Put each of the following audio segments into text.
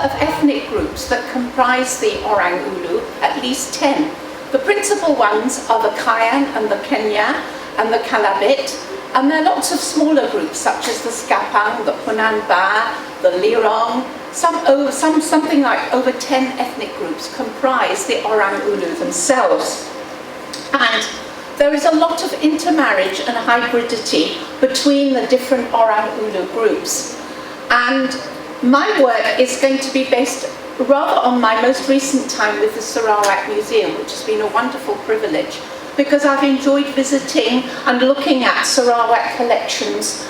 of ethnic groups that comprise the Orang Ulu, at least 10. The principal ones are the Kayan and the Kenya and the Kalabit, and there are lots of smaller groups such as the Skapang, the Punan Ba, the Lirong. Something like over 10 ethnic groups comprise the Orang Ulu themselves. And there is a lot of intermarriage and hybridity between the different Orang Ulu groups. And my work is going to be based rather on my most recent time with the Sarawak Museum, which has been a wonderful privilege, because I've enjoyed visiting and looking at Sarawak collections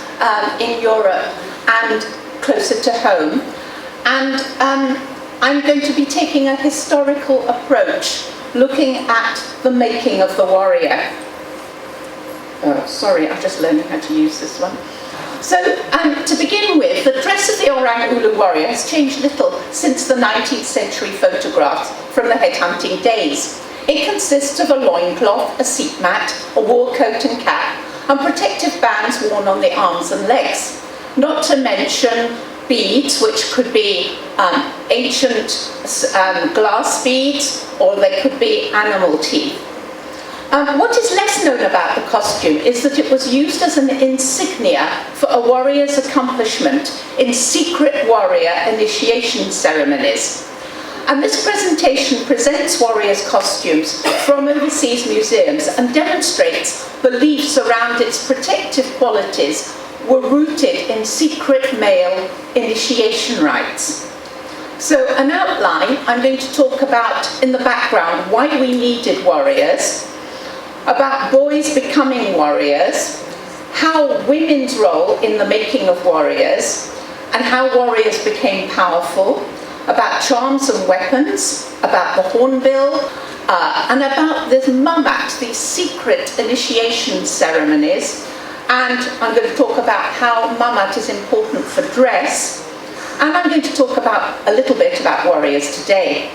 in Europe and closer to home. And I'm going to be taking a historical approach, looking at the making of the warrior. Oh, sorry, I'm just learning how to use this one. So, to begin with, the dress of the Orang Ulu warrior has changed little since the 19th century photographs from the headhunting days. It consists of a loincloth, a seat mat, a war coat and cap, and protective bands worn on the arms and legs. Not to mention beads, which could be ancient glass beads, or they could be animal teeth. What is less known about the costume is that it was used as an insignia for a warrior's accomplishment in secret warrior initiation ceremonies. And this presentation presents warriors' costumes from overseas museums and demonstrates beliefs around its protective qualities were rooted in secret male initiation rites. So an outline, I'm going to talk about in the background why we needed warriors, about boys becoming warriors, how women's role in the making of warriors, and how warriors became powerful, about charms and weapons, about the hornbill, and about this mamat, these secret initiation ceremonies. And I'm going to talk about how mamat is important for dress, and I'm going to talk about a little bit about warriors today.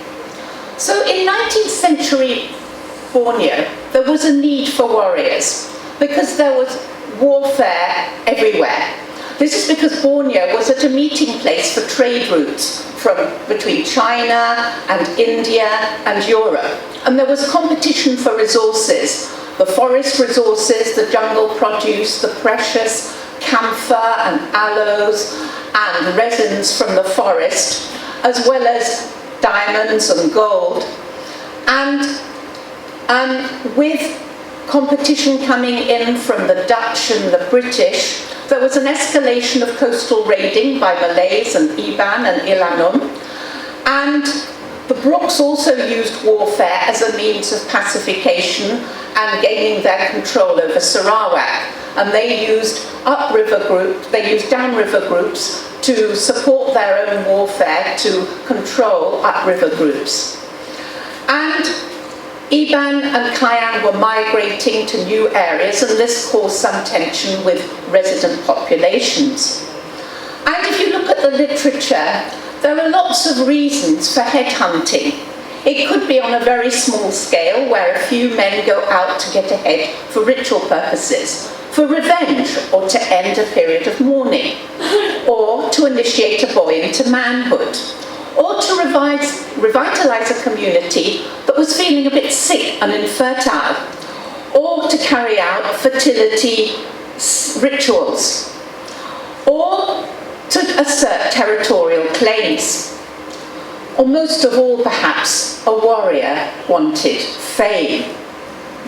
So in 19th century Borneo, there was a need for warriors because there was warfare everywhere. This is because Borneo was at a meeting place for trade routes between China and India and Europe. And there was competition for resources, the forest resources, the jungle produce, the precious camphor and aloes and resins from the forest, as well as diamonds and gold. And with competition coming in from the Dutch and the British, there was an escalation of coastal raiding by Malays and Iban and Ilanum. And the Brooks also used warfare as a means of pacification and gaining their control over Sarawak. And they used downriver groups to support their own warfare to control upriver groups. And Iban and Kayan were migrating to new areas, and this caused some tension with resident populations. And if you look at the literature, there are lots of reasons for headhunting. It could be on a very small scale, where a few men go out to get ahead for ritual purposes, for revenge, or to end a period of mourning, or to initiate a boy into manhood, or to revitalize a community that was feeling a bit sick and infertile, or to carry out fertility rituals, or to assert territorial claims. Or most of all, perhaps, a warrior wanted fame.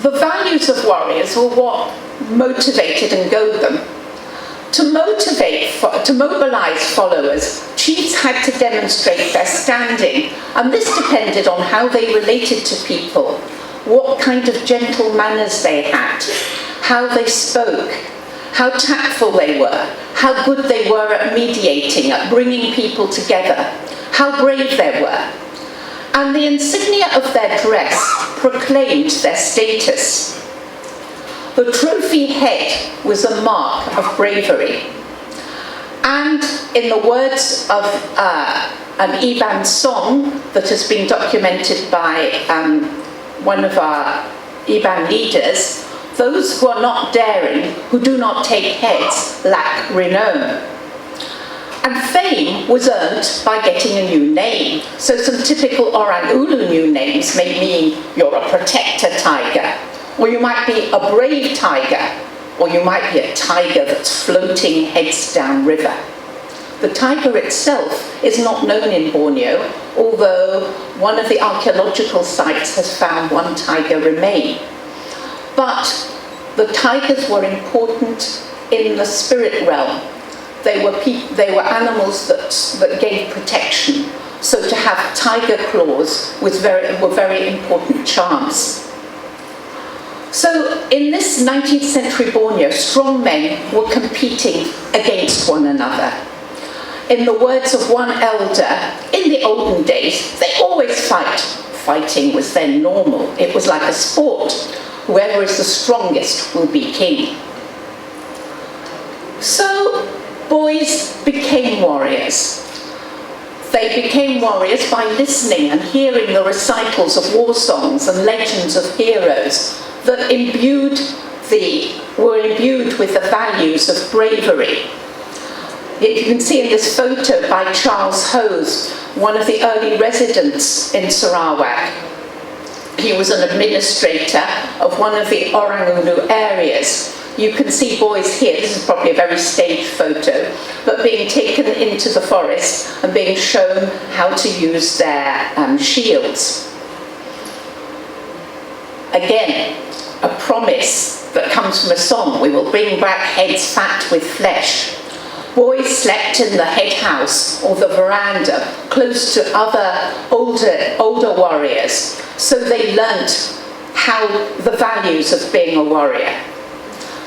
The values of warriors were what motivated and goaded them. To mobilize followers, chiefs had to demonstrate their standing, and this depended on how they related to people, what kind of gentle manners they had, how they spoke, how tactful they were, how good they were at mediating, at bringing people together, how brave they were. And the insignia of their dress proclaimed their status. The trophy head was a mark of bravery. And in the words of an Iban song that has been documented by one of our Iban leaders, those who are not daring, who do not take heads, lack renown. And fame was earned by getting a new name. So some typical Orang Ulu new names may mean you're a protector tiger, or you might be a brave tiger, or you might be a tiger that's floating heads down river. The tiger itself is not known in Borneo, although one of the archaeological sites has found one tiger remain. But the tigers were important in the spirit realm. They were animals that gave protection. So to have tiger claws were very important charms. So in this 19th century Borneo, strong men were competing against one another. In the words of one elder, in the olden days, they always fight. Fighting was then normal. It was like a sport. Whoever is the strongest will be king. So boys became warriors. They became warriors by listening and hearing the recitals of war songs and legends of heroes that were imbued with the values of bravery. You can see in this photo by Charles Hose, one of the early residents in Sarawak. He was an administrator of one of the Orang Ulu areas. You can see boys here, this is probably a very staged photo, but being taken into the forest and being shown how to use their shields. Again, a promise that comes from a song: we will bring back heads fat with flesh. Boys slept in the head house or the veranda close to other older warriors, so they learnt how the values of being a warrior.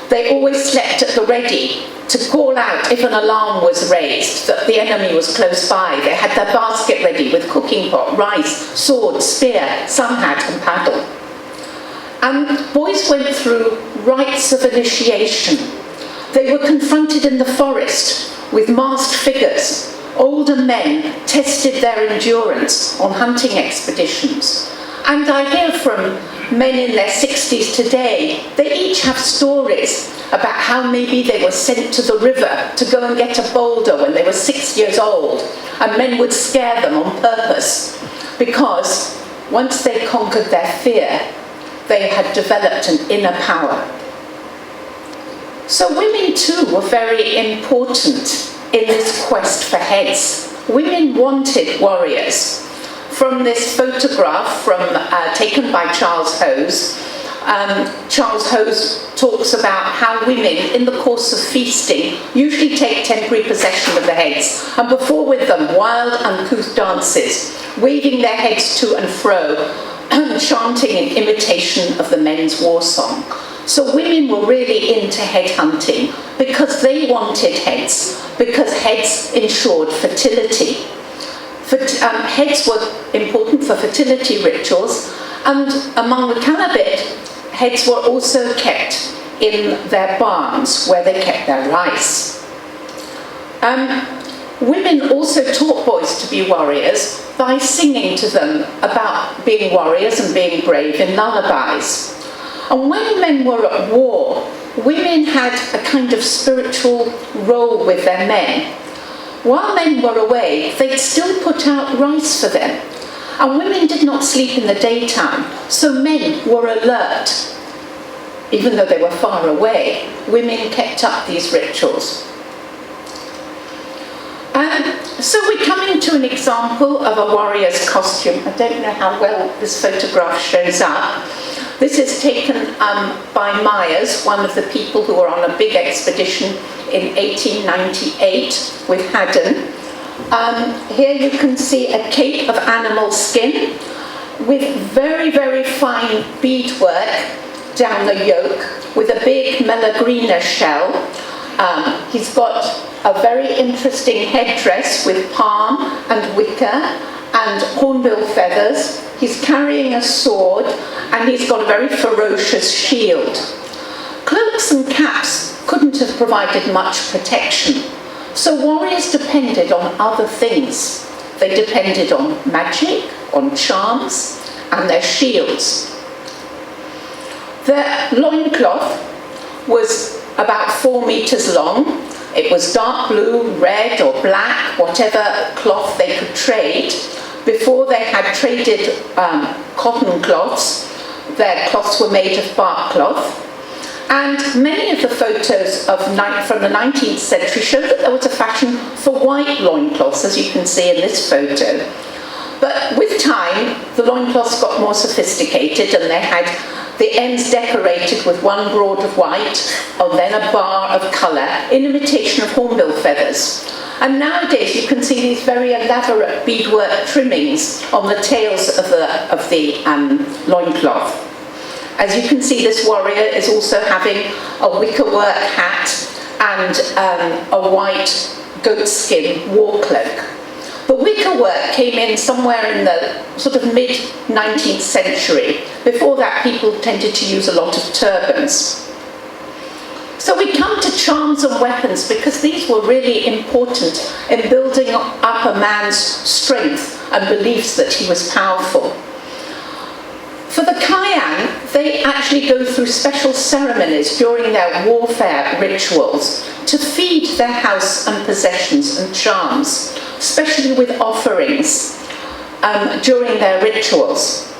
They always slept at the ready to call out if an alarm was raised that the enemy was close by. They had their basket ready with cooking pot, rice, sword, spear, some had, and paddle. And boys went through rites of initiation. They were confronted in the forest with masked figures. Older men tested their endurance on hunting expeditions. And I hear from men in their 60s today, they each have stories about how maybe they were sent to the river to go and get a boulder when they were 6 years old, and men would scare them on purpose, because once they conquered their fear, they had developed an inner power. So women too were very important in this quest for heads. Women wanted warriors. From this photograph taken by Charles Hose, Charles Hose talks about how women, in the course of feasting, usually take temporary possession of the heads, and perform with them wild, uncouth dances, waving their heads to and fro, chanting in imitation of the men's war song. So women were really into head hunting because they wanted heads, because heads ensured fertility. Heads were important for fertility rituals, and among the Kalabit, heads were also kept in their barns where they kept their rice. Women also taught boys to be warriors by singing to them about being warriors and being brave in lullabies. And when men were at war, women had a kind of spiritual role with their men. While men were away, they'd still put out rice for them. And women did not sleep in the daytime, so men were alert. Even though they were far away, women kept up these rituals. So we're coming to an example of a warrior's costume. I don't know how well this photograph shows up. This is taken by Myers, one of the people who were on a big expedition in 1898 with Haddon. Here you can see a cape of animal skin with very, very fine beadwork down the yoke with a big melagrina shell. He's got a very interesting headdress with palm and wicker and hornbill feathers. He's carrying a sword, and he's got a very ferocious shield. Cloaks and caps couldn't have provided much protection, so warriors depended on other things. They depended on magic, on charms, and their shields. Their loincloth was about 4 meters long, It was dark blue, red or black, whatever cloth they could trade. Before they had traded cotton cloths, their cloths were made of bark cloth. And many of the photos from the 19th century show that there was a fashion for white loincloths, as you can see in this photo. But with time, the loincloths got more sophisticated, and they had the ends decorated with one broad of white, and then a bar of colour, in imitation of hornbill feathers. And nowadays you can see these very elaborate beadwork trimmings on the tails of the loincloth. As you can see, this warrior is also having a wickerwork hat and a white goatskin war cloak. The wickerwork came in somewhere in the sort of mid-19th century. Before that, people tended to use a lot of turbans. So we come to charms and weapons because these were really important in building up a man's strength and beliefs that he was powerful. For the Kayan, they actually go through special ceremonies during their warfare rituals to feed their house and possessions and charms, especially with offerings during their rituals.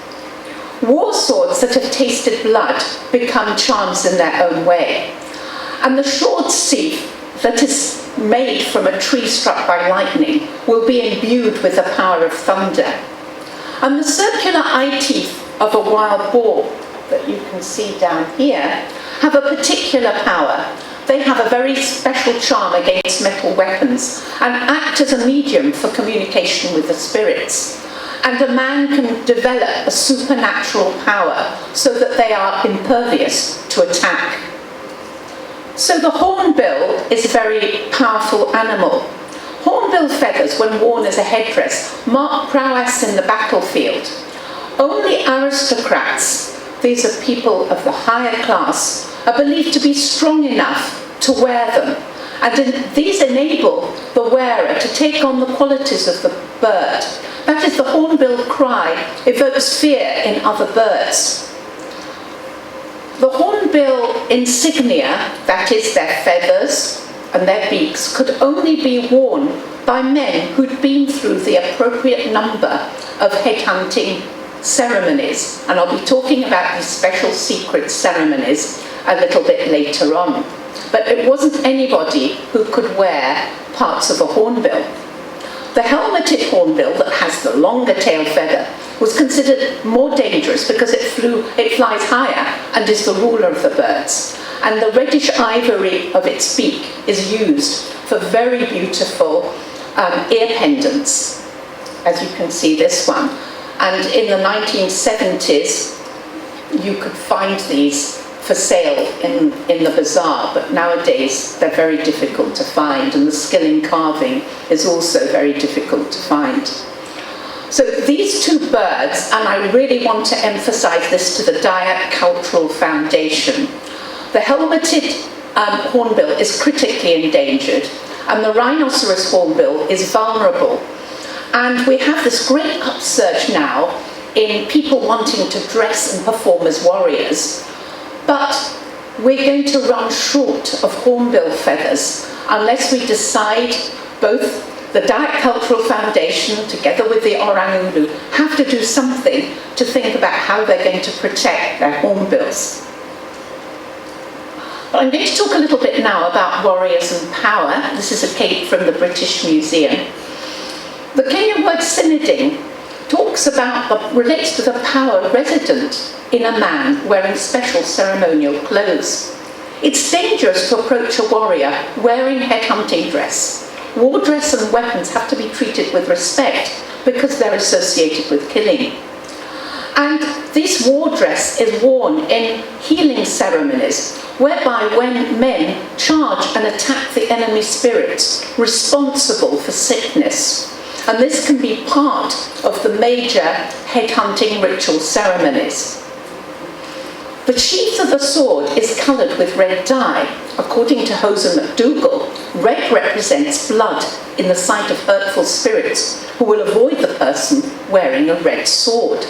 War swords that have tasted blood become charms in their own way. And the sword sheath that is made from a tree struck by lightning will be imbued with the power of thunder. And the circular eye teeth of a wild boar that you can see down here have a particular power. They have a very special charm against metal weapons and act as a medium for communication with the spirits. And a man can develop a supernatural power so that they are impervious to attack. So the hornbill is a very powerful animal. Hornbill feathers, when worn as a headdress, mark prowess in the battlefield. Only aristocrats, these are people of the higher class, are believed to be strong enough to wear them. And these enable the wearer to take on the qualities of the bird. That is, the hornbill cry evokes fear in other birds. The hornbill insignia, that is their feathers and their beaks, could only be worn by men who'd been through the appropriate number of headhunting ceremonies. And I'll be talking about these special secret ceremonies a little bit later on. But it wasn't anybody who could wear parts of a hornbill. The helmeted hornbill that has the longer tail feather was considered more dangerous because it flies higher and is the ruler of the birds. And the reddish ivory of its beak is used for very beautiful ear pendants, as you can see this one. And in the 1970s, you could find these for sale in the bazaar, but nowadays they're very difficult to find, and the skill in carving is also very difficult to find. So these two birds, and I really want to emphasize this to the Dayak Cultural Foundation, the helmeted hornbill is critically endangered, and the rhinoceros hornbill is vulnerable. And we have this great upsurge now in people wanting to dress and perform as warriors. But we're going to run short of hornbill feathers unless we decide, both the Dayak Cultural Foundation together with the Orang Ulu have to do something to think about how they're going to protect their hornbills. But I'm going to talk a little bit now about warriors and power. This is a cape from the British Museum. The Kenyan word synoding relates to the power resident in a man wearing special ceremonial clothes. It's dangerous to approach a warrior wearing headhunting dress. War dress and weapons have to be treated with respect because they're associated with killing. And this war dress is worn in healing ceremonies, whereby when men charge and attack the enemy spirits responsible for sickness. And this can be part of the major headhunting ritual ceremonies. The sheath of the sword is coloured with red dye. According to Hoser McDougall, red represents blood in the sight of hurtful spirits who will avoid the person wearing a red sword.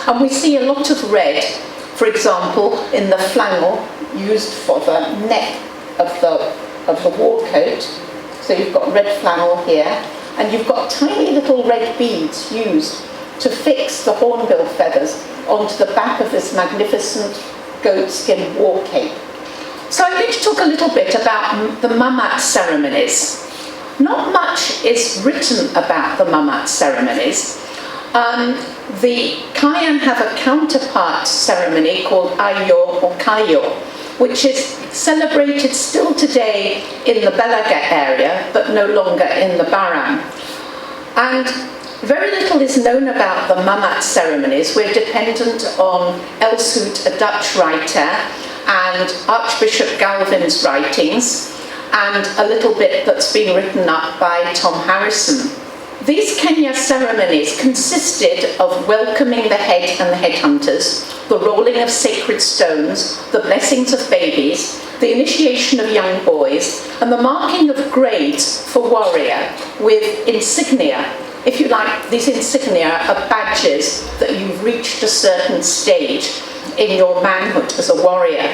And we see a lot of red, for example, in the flannel used for the neck of the of the war coat. So you've got red flannel here, and you've got tiny little red beads used to fix the hornbill feathers onto the back of this magnificent goatskin war cape. So I'm going to talk a little bit about the Mamat ceremonies. Not much is written about the Mamat ceremonies. The Kayan have a counterpart ceremony called Ayo or Kayo, which is celebrated still today in the Belaga area, but no longer in the Baram. And very little is known about the Mamat ceremonies. We're dependent on Elshoot, a Dutch writer, and Archbishop Galvin's writings, and a little bit that's been written up by Tom Harrison. These Kenya ceremonies consisted of welcoming the head and the headhunters, the rolling of sacred stones, the blessings of babies, the initiation of young boys, and the marking of grades for warrior with insignia. If you like, these insignia are badges that you've reached a certain stage in your manhood as a warrior.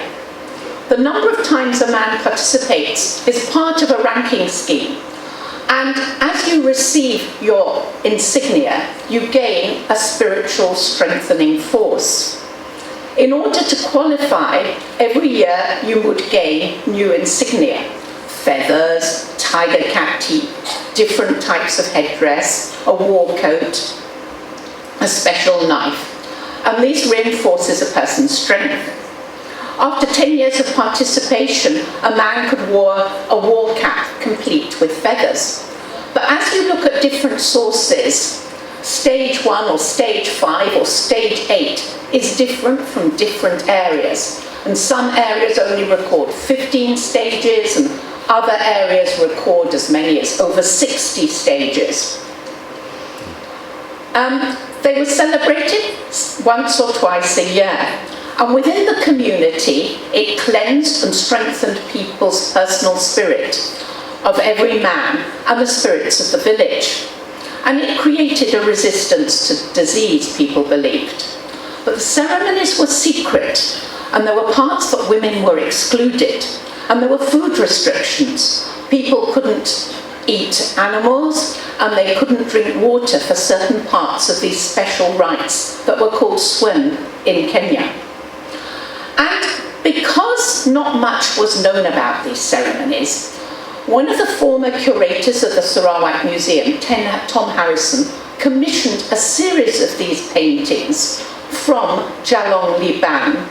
The number of times a man participates is part of a ranking scheme. And as you receive your insignia, you gain a spiritual strengthening force. In order to qualify, every year you would gain new insignia. Feathers, tiger cat teeth, different types of headdress, a war coat, a special knife. And these reinforces a person's strength. After 10 years of participation, a man could wear a war cap complete with feathers. But as you look at different sources, stage 1 or stage 5 or stage 8 is different from different areas. And some areas only record 15 stages, and other areas record as many as over 60 stages. They were celebrated once or twice a year. And within the community, it cleansed and strengthened people's personal spirit of every man and the spirits of the village. And it created a resistance to disease, people believed. But the ceremonies were secret, and there were parts that women were excluded, and there were food restrictions. People couldn't eat animals, and they couldn't drink water for certain parts of these special rites that were called swim in Kenya. And because not much was known about these ceremonies, one of the former curators of the Sarawak Museum, Tom Harrison, commissioned a series of these paintings from Jalong Liban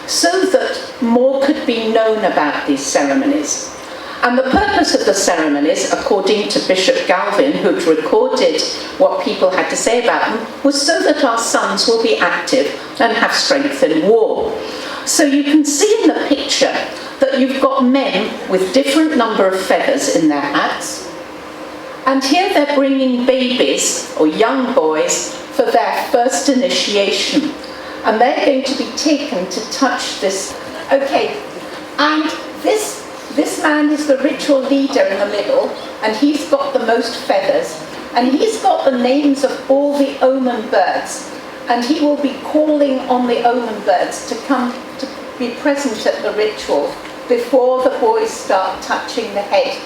so that more could be known about these ceremonies. And the purpose of the ceremonies, according to Bishop Galvin, who'd recorded what people had to say about them, was so that our sons will be active and have strength in war. So you can see in the picture that you've got men with different number of feathers in their hats. And here they're bringing babies or young boys for their first initiation. And they're going to be taken to touch this. Okay, and this man is the ritual leader in the middle, and he's got the most feathers. And he's got the names of all the omen birds. And he will be calling on the omen birds to come to be present at the ritual before the boys start touching the head.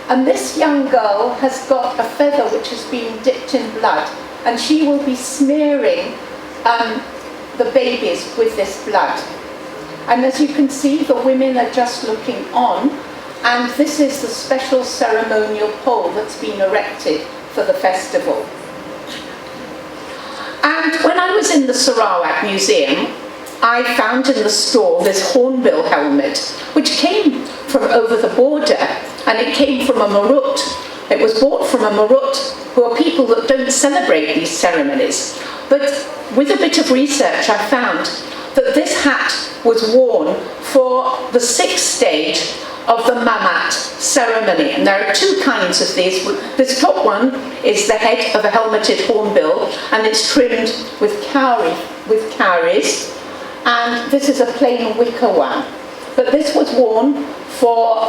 And this young girl has got a feather which has been dipped in blood, and she will be smearing the babies with this blood. And as you can see, the women are just looking on, and this is the special ceremonial pole that's been erected for the festival. And when I was in the Sarawak Museum, I found in the store this hornbill helmet, which came from over the border, and it came from a Marut. It was bought from a Marut, who are people that don't celebrate these ceremonies. But with a bit of research, I found that this hat was worn for the 6th stage of the Mamat ceremony. And there are 2 kinds of these. This top one is the head of a helmeted hornbill, and it's trimmed with cowries, and this is a plain wicker one. But this was worn for,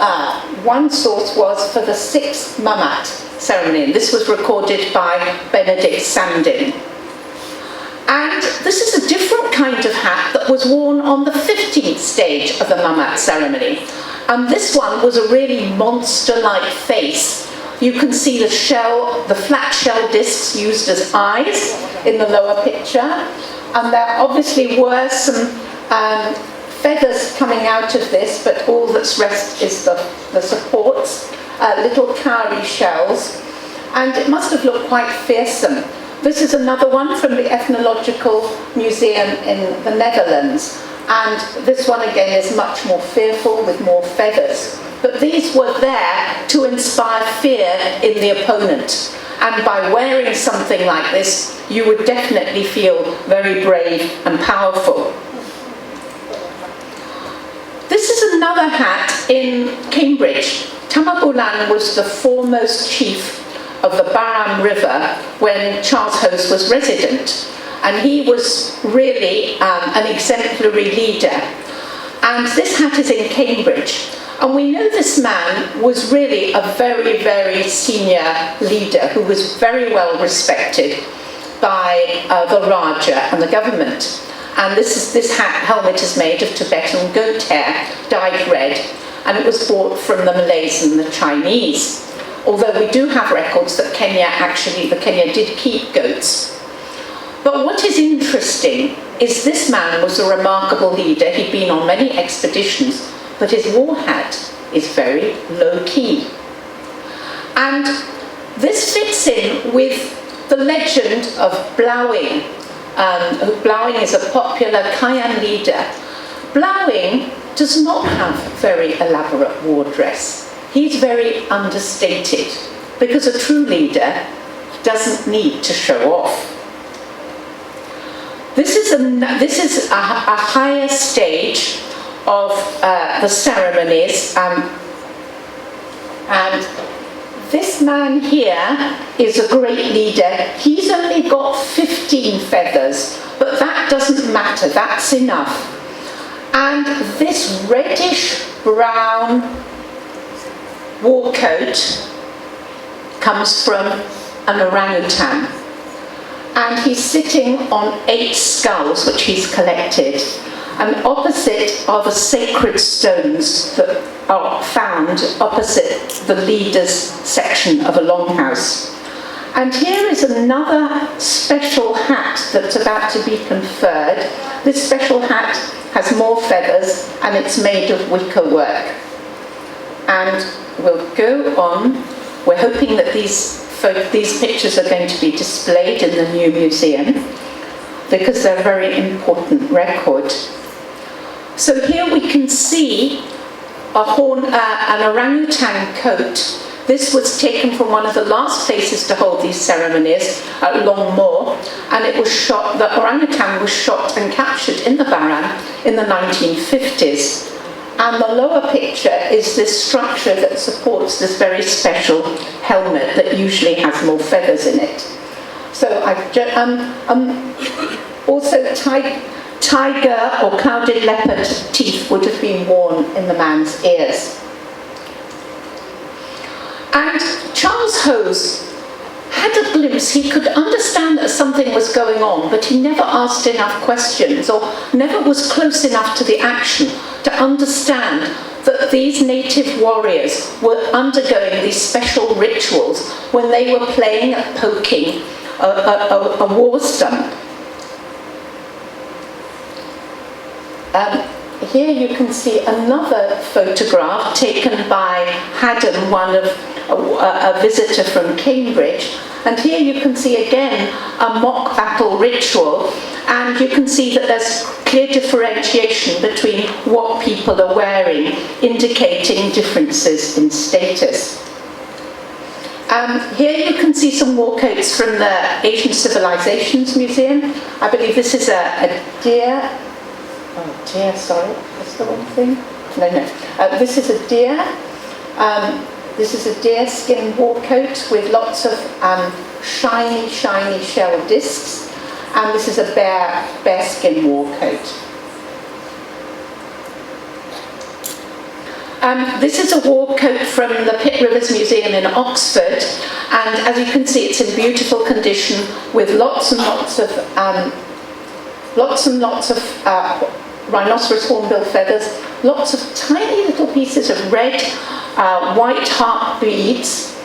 one source was for the 6th Mamat ceremony, and this was recorded by Benedict Sandin. And this is a different kind of hat that was worn on the 15th stage of the Mamat ceremony. And this one was a really monster-like face. You can see the shell, the flat shell discs used as eyes in the lower picture. And there obviously were some feathers coming out of this, but all that's left is the supports, little cowrie shells. And it must have looked quite fearsome. This is another one from the Ethnological Museum in the Netherlands. And this one again is much more fearful with more feathers. But these were there to inspire fear in the opponent. And by wearing something like this, you would definitely feel very brave and powerful. This is another hat in Cambridge. Tamabulan was the foremost chief of the Baram River when Charles Hose was resident. And he was really an exemplary leader. And this hat is in Cambridge. And we know this man was really a very, very senior leader who was very well respected by the Raja and the government. And this helmet is made of Tibetan goat hair, dyed red, and it was bought from the Malays and the Chinese. Although we do have records that Kenya did keep goats. But what is interesting is this man was a remarkable leader. He'd been on many expeditions, but his war hat is very low-key. And this fits in with the legend of Blauwing. Blauwing is a popular Kayan leader. Blauwing does not have very elaborate war dress. He's very understated, because a true leader doesn't need to show off. This is a higher stage of the ceremonies, and this man here is a great leader. He's only got 15 feathers, but that doesn't matter, that's enough. And this reddish brown war coat comes from an orangutan. And he's sitting on 8 skulls, which he's collected. And opposite are the sacred stones that are found opposite the leader's section of a longhouse. And here is another special hat that's about to be conferred. This special hat has more feathers, and it's made of wicker work. And we'll go on. We're hoping that these pictures are going to be displayed in the new museum, because they're a very important record. So here we can see an orangutan coat. This was taken from one of the last places to hold these ceremonies, at Longmoor, and it was shot. The orangutan was shot and captured in the Baran in the 1950s. And the lower picture is this structure that supports this very special helmet that usually has more feathers in it. So also tiger or clouded leopard teeth would have been worn in the man's ears. And Charles Hose had a glimpse. He could understand that something was going on, but he never asked enough questions or never was close enough to the action to understand that these native warriors were undergoing these special rituals when they were playing at poking a war stump. Here you can see another photograph taken by Haddon, a visitor from Cambridge. And here you can see again a mock battle ritual, and you can see that there's clear differentiation between what people are wearing, indicating differences in status. Here you can see some war coats from the Asian Civilizations Museum. I believe this is a deer. Oh dear, sorry, that's the wrong thing. No. This is a deer. This is a deer skin war coat with lots of shiny shell discs. And this is a bear skin war coat. This is a war coat from the Pitt Rivers Museum in Oxford, and as you can see, it's in beautiful condition with lots and lots of rhinoceros hornbill feathers, lots of tiny little pieces of red, white heart beads,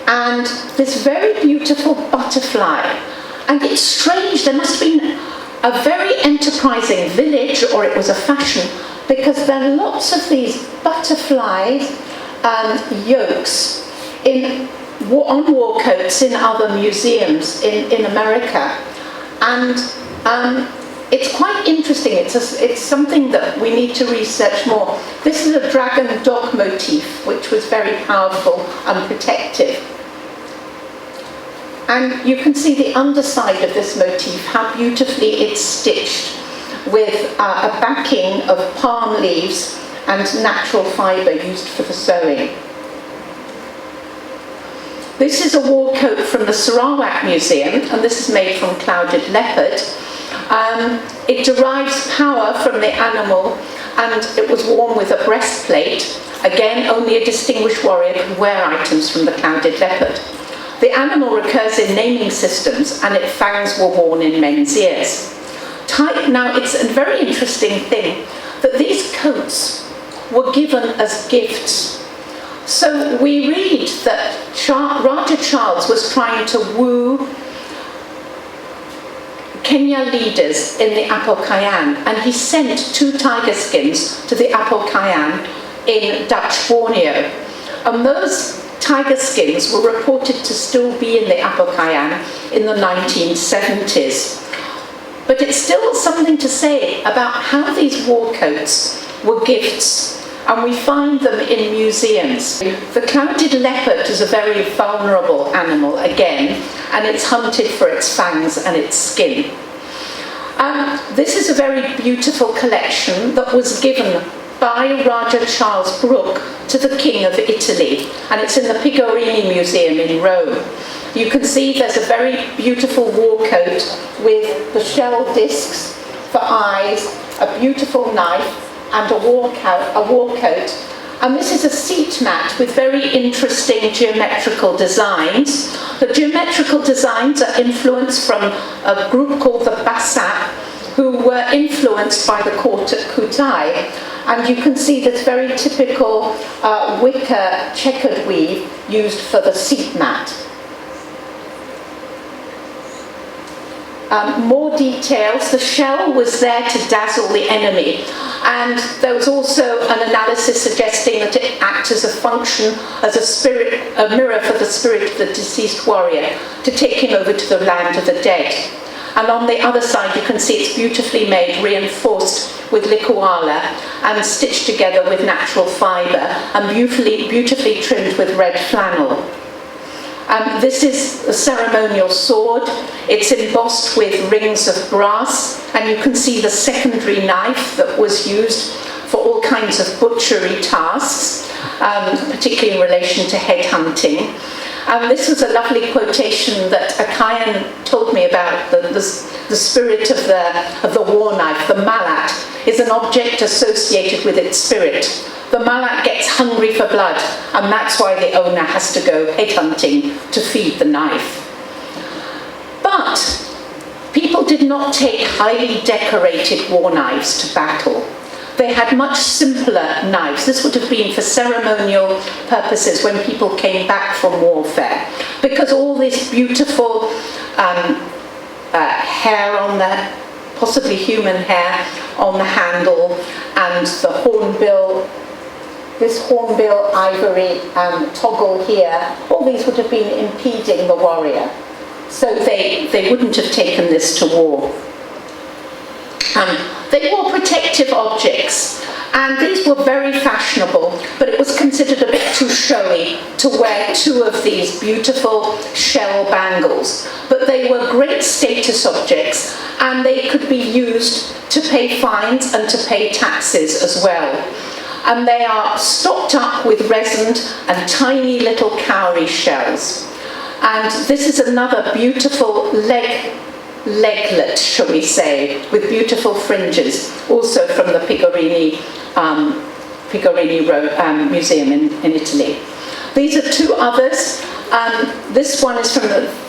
and this very beautiful butterfly. And it's strange, there must have been a very enterprising village, or it was a fashion, because there are lots of these butterfly yolks on war coats in other museums in America. And it's quite interesting. It's something that we need to research more. This is a dragon dog motif, which was very powerful and protective. And you can see the underside of this motif, how beautifully it's stitched with a backing of palm leaves and natural fibre used for the sewing. This is a war coat from the Sarawak Museum, and this is made from clouded leopard. It derives power from the animal, and it was worn with a breastplate. Again, only a distinguished warrior could wear items from the clouded leopard. The animal recurs in naming systems, and its fangs were worn in men's ears. Now, it's a very interesting thing that these coats were given as gifts. So we read that Raja Charles was trying to woo Kenya leaders in the Apokaian, and he sent 2 tiger skins to the Apokaian in Dutch Borneo. And those tiger skins were reported to still be in the Apokaian in the 1970s. But it's still something to say about how these war coats were gifts, and we find them in museums. The clouded leopard is a very vulnerable animal again, and it's hunted for its fangs and its skin. This is a very beautiful collection that was given by Raja Charles Brooke to the King of Italy, and it's in the Pigorini Museum in Rome. You can see there's a very beautiful war coat with the shell discs for eyes, a beautiful knife, and a war coat. And this is a seat mat with very interesting geometrical designs. The geometrical designs are influenced from a group called the Basap, who were influenced by the court at Kutai. And you can see this very typical wicker checkered weave used for the seat mat. More details. The shell was there to dazzle the enemy, and there was also an analysis suggesting that it acts as a function, as a mirror for the spirit of the deceased warrior, to take him over to the land of the dead. And on the other side you can see it's beautifully made, reinforced with likwala and stitched together with natural fibre, and beautifully trimmed with red flannel. This is a ceremonial sword. It's embossed with rings of brass, and you can see the secondary knife that was used for all kinds of butchery tasks, particularly in relation to headhunting. This was a lovely quotation that Akayan told me about. The spirit of the war knife, the malat, is an object associated with its spirit. The malat gets hungry for blood, and that's why the owner has to go headhunting to feed the knife. But people did not take highly decorated war knives to battle. They had much simpler knives. This would have been for ceremonial purposes when people came back from warfare, because all this beautiful hair on there, possibly human hair on the handle, and the hornbill, this hornbill ivory toggle here, all these would have been impeding the warrior. So they wouldn't have taken this to war. They wore protective objects, and these were very fashionable, but it was considered a bit too showy to wear 2 of these beautiful shell bangles. But they were great status objects, and they could be used to pay fines and to pay taxes as well. And they are stocked up with resin and tiny little cowrie shells. And this is another beautiful leglet, shall we say, with beautiful fringes, also from the Pigorini Museum in Italy. These are 2 others. This one is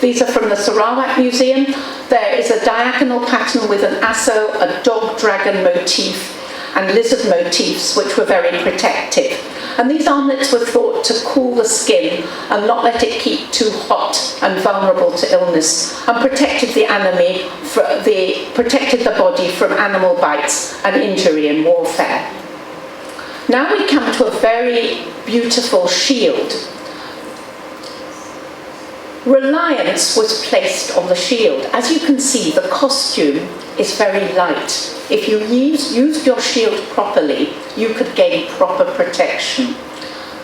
these are from the Sarawak Museum. There is a diagonal pattern with an asso, a dog dragon motif, and lizard motifs, which were very protective. And these armlets were thought to cool the skin and not let it keep too hot and vulnerable to illness, and protected the body from animal bites and injury in warfare. Now we come to a very beautiful shield. Reliance was placed on the shield. As you can see, the costume is very light. If you used your shield properly, you could gain proper protection.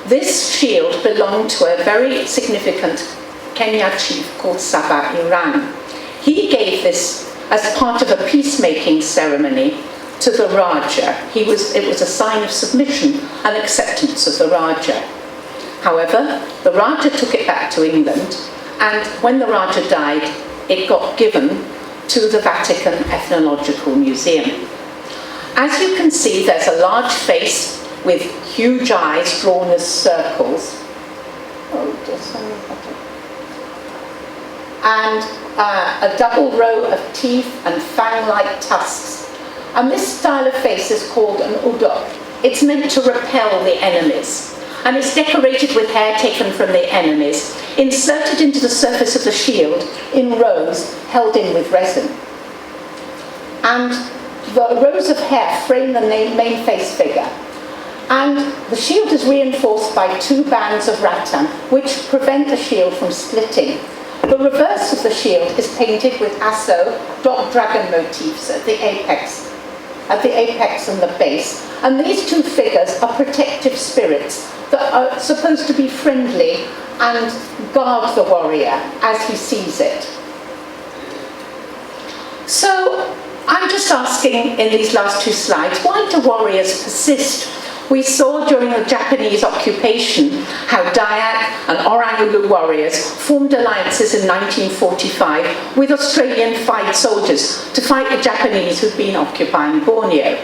This shield belonged to a very significant Kenya chief called Sabah Iran. He gave this as part of a peacemaking ceremony to the Raja. It was a sign of submission and acceptance of the Raja. However, the Raja took it back to England, and when the Raja died, it got given to the Vatican Ethnological Museum. As you can see, there's a large face with huge eyes drawn as circles. And a double row of teeth and fang-like tusks. And this style of face is called an udok. It's meant to repel the enemies. And it's decorated with hair taken from the enemies, inserted into the surface of the shield in rows held in with resin. And the rows of hair frame the main face figure. And the shield is reinforced by 2 bands of rattan, which prevent the shield from splitting. The reverse of the shield is painted with aso, dog dragon motifs at the apex and the base. And these 2 figures are protective spirits that are supposed to be friendly and guard the warrior as he sees it. So I'm just asking in these last 2 slides, why do warriors persist? We saw during the Japanese occupation how Dayak and Orang Ulu warriors formed alliances in 1945 with Australian fied soldiers to fight the Japanese who'd been occupying Borneo.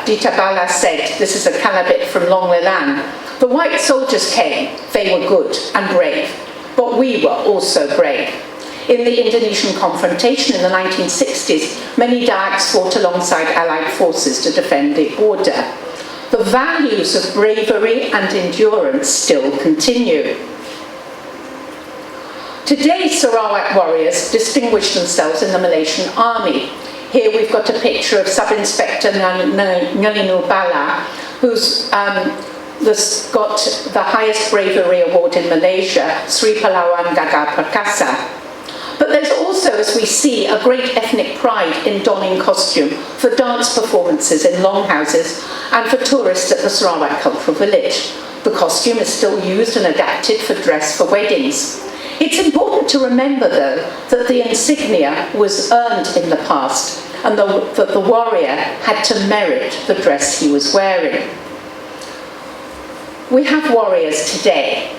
Dita Bala said, this is a Kalabit from Long Lelang, the white soldiers came, they were good and brave, but we were also brave. In the Indonesian confrontation in the 1960s, many Dayaks fought alongside Allied forces to defend the border. The values of bravery and endurance still continue. Today, Sarawak warriors distinguish themselves in the Malaysian army. Here we've got a picture of Sub-Inspector Ngalinu Bala, who's got the highest bravery award in Malaysia, Sri Pahlawan Gagah Perkasa. But there's also, as we see, a great ethnic pride in donning costume for dance performances in longhouses and for tourists at the Sarawak Cultural Village. The costume is still used and adapted for dress for weddings. It's important to remember, though, that the insignia was earned in the past and that the warrior had to merit the dress he was wearing. We have warriors today.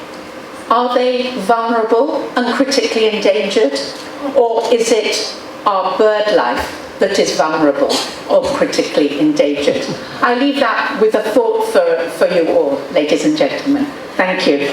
Are they vulnerable and critically endangered? Or is it our bird life that is vulnerable or critically endangered? I leave that with a thought for you all, ladies and gentlemen. Thank you.